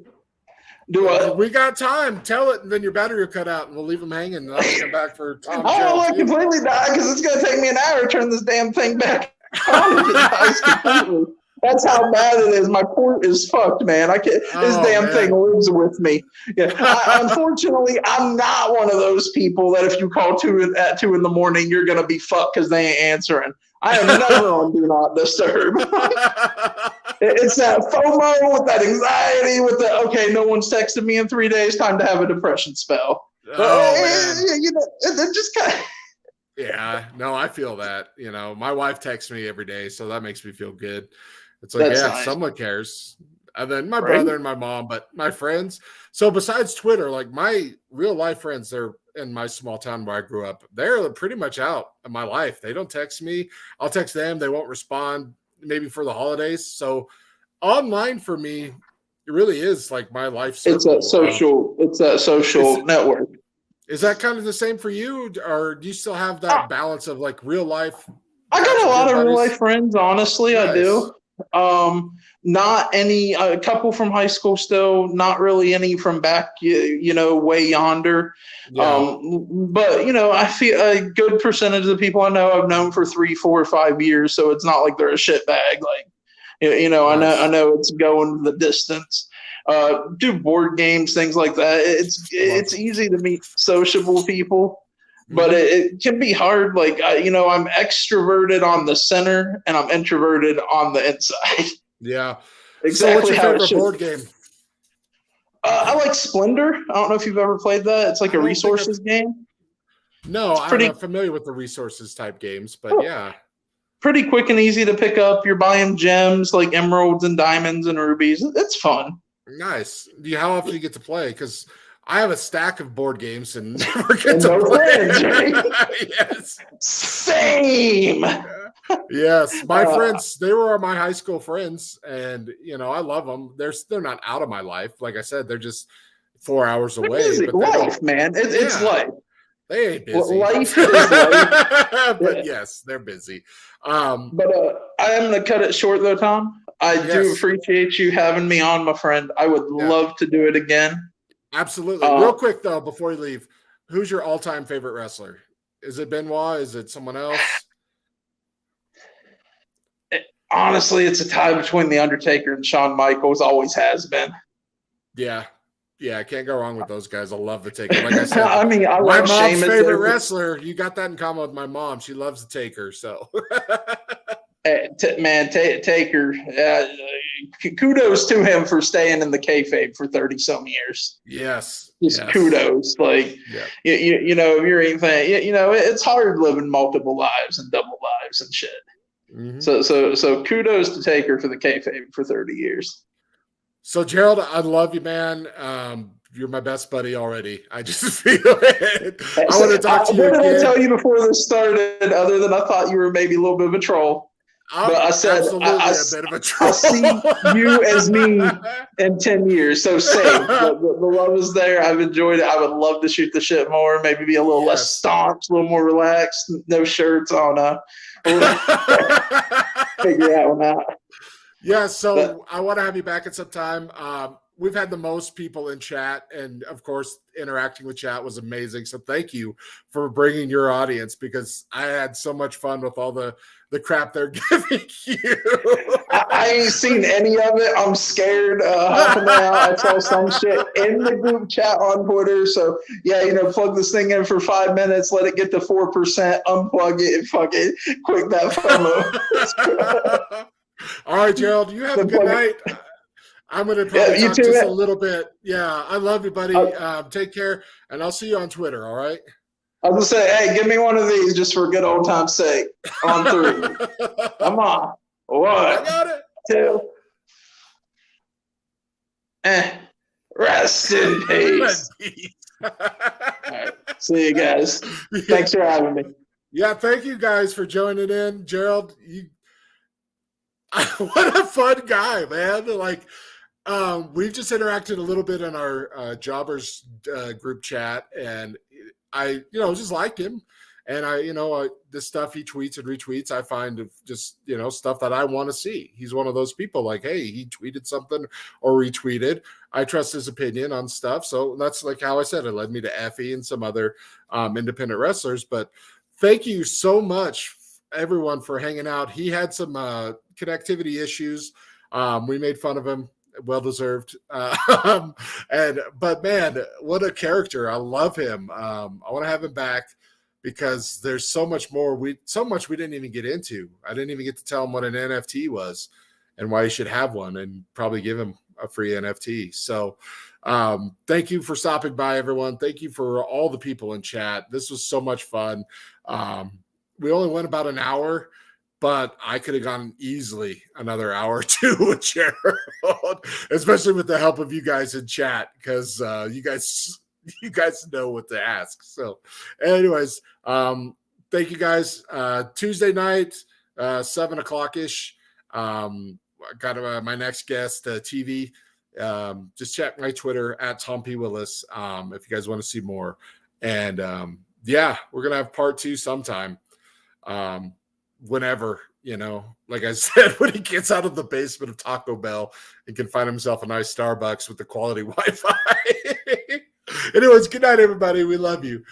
Do what? We got time. Tell it, and then your battery will cut out, and we'll leave them hanging. And I'll come back for Tom. I don't want to completely die because it's going to take me an hour to turn this damn thing back on if it dies completely. That's how bad it is. My port is fucked, man. I can't. This damn thing lives with me. Yeah. Unfortunately, I'm not one of those people that if you call at 2 in the morning, you're gonna be fucked because they ain't answering. I am never on Do Not Disturb. It's that FOMO with that anxiety, with the okay, no one's texted me in 3 days. Time to have a depression spell. It just kind of. Yeah, no, I feel that. My wife texts me every day, so that makes me feel good. It's like, nice. Someone cares. And then my brother and my mom, but my friends. So besides Twitter, like my real life friends, they're in my small town where I grew up. They're pretty much out of my life. They don't text me. I'll text them. They won't respond maybe for the holidays. So online for me, it really is like my life circle. It's that social network. Is that kind of the same for you? Or do you still have that balance of like real life? I got a lot of real life friends, honestly. Nice. I do. Not any, a couple from high school still, not really any from back, way yonder. Yeah. But, I feel a good percentage of the people I know I've known for 3, 4, or 5 years. So it's not like they're a shit bag. Like, nice. I know it's going the distance. Do board games, things like that. It's easy to meet sociable people. But it can be hard. Like, I'm extroverted on the center and I'm introverted on the inside. Yeah. Exactly. So what's your favorite board game? I like Splendor. I don't know if you've ever played that. It's like a resources game. No, I'm not familiar with the resources type games, but yeah. Pretty quick and easy to pick up. You're buying gems like emeralds and diamonds and rubies. It's fun. Nice. How often do you get to play? Because I have a stack of board games and never get to play. Yes. Same. Yes. My friends, they were my high school friends, and I love them. They're not out of my life. Like I said, they're just 4 hours away. Busy. But life, man. It's life. They ain't busy. Life is life. But yes, they're busy. But I am going to cut it short, though, Tom. I do appreciate you having me on, my friend. I would love to do it again. Absolutely. Real quick, though, before you leave, who's your all-time favorite wrestler? Is it Benoit? Is it someone else? Honestly, it's a tie between The Undertaker and Shawn Michaels. Always has been. Yeah. Yeah, I can't go wrong with those guys. I love the Taker. Like I said, my mom's favorite wrestler. You got that in common with my mom. She loves the Taker. So, Taker. Kudos to him for staying in the kayfabe for 30-some years. Yes, kudos. Like, if you're anything, it's hard living multiple lives and double lives and shit. Mm-hmm. So kudos to Taker for the kayfabe for 30 years. So, Gerald, I love you, man. You're my best buddy already. I just feel it. I want to talk to you again. What did I tell you before this started, other than I thought you were maybe a little bit of a troll? But I said, a bit of a troll. I see you as me in 10 years. So same. The love is there. I've enjoyed it. I would love to shoot the shit more, maybe be a little less staunch, a little more relaxed, no shirts on. Figure that one out. Yeah, so I want to have you back at some time. We've had the most people in chat, and of course, interacting with chat was amazing. So thank you for bringing your audience, because I had so much fun with all the crap they're giving you. I ain't seen any of it. I'm scared. Helping out. I saw some shit in the group chat on Twitter. So plug this thing in for 5 minutes, let it get to 4%, unplug it, and fuck it, quick that FOMO. All right, Gerald, you have a good night. I'm going to probably talk just a little bit. Yeah, I love you, buddy. Take care, and I'll see you on Twitter, all right? I was going to say, hey, give me one of these just for good old time's sake. On 3. Come on. 1, I got it. 2. Rest in peace. All right, see you guys. Thanks for having me. Yeah, thank you guys for joining in. Gerald, what a fun guy, man. Like, we've just interacted a little bit in our jobbers group chat, and I just liked him. And the stuff he tweets and retweets, I find of just, stuff that I want to see. He's one of those people like, hey, he tweeted something or retweeted. I trust his opinion on stuff. So that's like how I said, it led me to Effie and some other independent wrestlers. But thank you so much, everyone, for hanging out. He had some connectivity issues. We made fun of him. Well deserved. But man, what a character. I love him. I want to have him back because there's so much more. We didn't even get into. I didn't even get to tell him what an NFT was and why he should have one, and probably give him a free NFT. So thank you for stopping by, everyone. Thank you for all the people in chat. This was so much fun. We only went about an hour, but I could have gone easily another hour or two with Gerald, especially with the help of you guys in chat, because you guys know what to ask. So anyways, thank you guys. Tuesday night, 7 o'clock ish. I got my next guest, TV. Just check my Twitter at Tom P. Willis if you guys want to see more. And yeah, we're going to have part 2 sometime. Whenever, like I said, when he gets out of the basement of Taco Bell and can find himself a nice Starbucks with the quality Wi-Fi. Anyways, good night, everybody. We love you.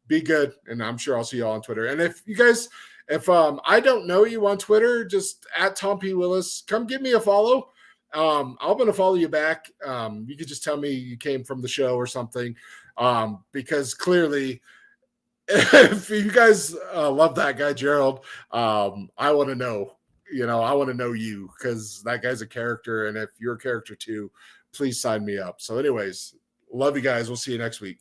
Be good. And I'm sure I'll see you all on Twitter. And if you guys, I don't know you on Twitter, just at Tom P. Willis, come give me a follow. I'm going to follow you back. You could just tell me you came from the show or something. Because clearly, if you guys love that guy, Gerald, I want to know, I want to know you, because that guy's a character. And if you're a character too, please sign me up. So anyways, love you guys. We'll see you next week.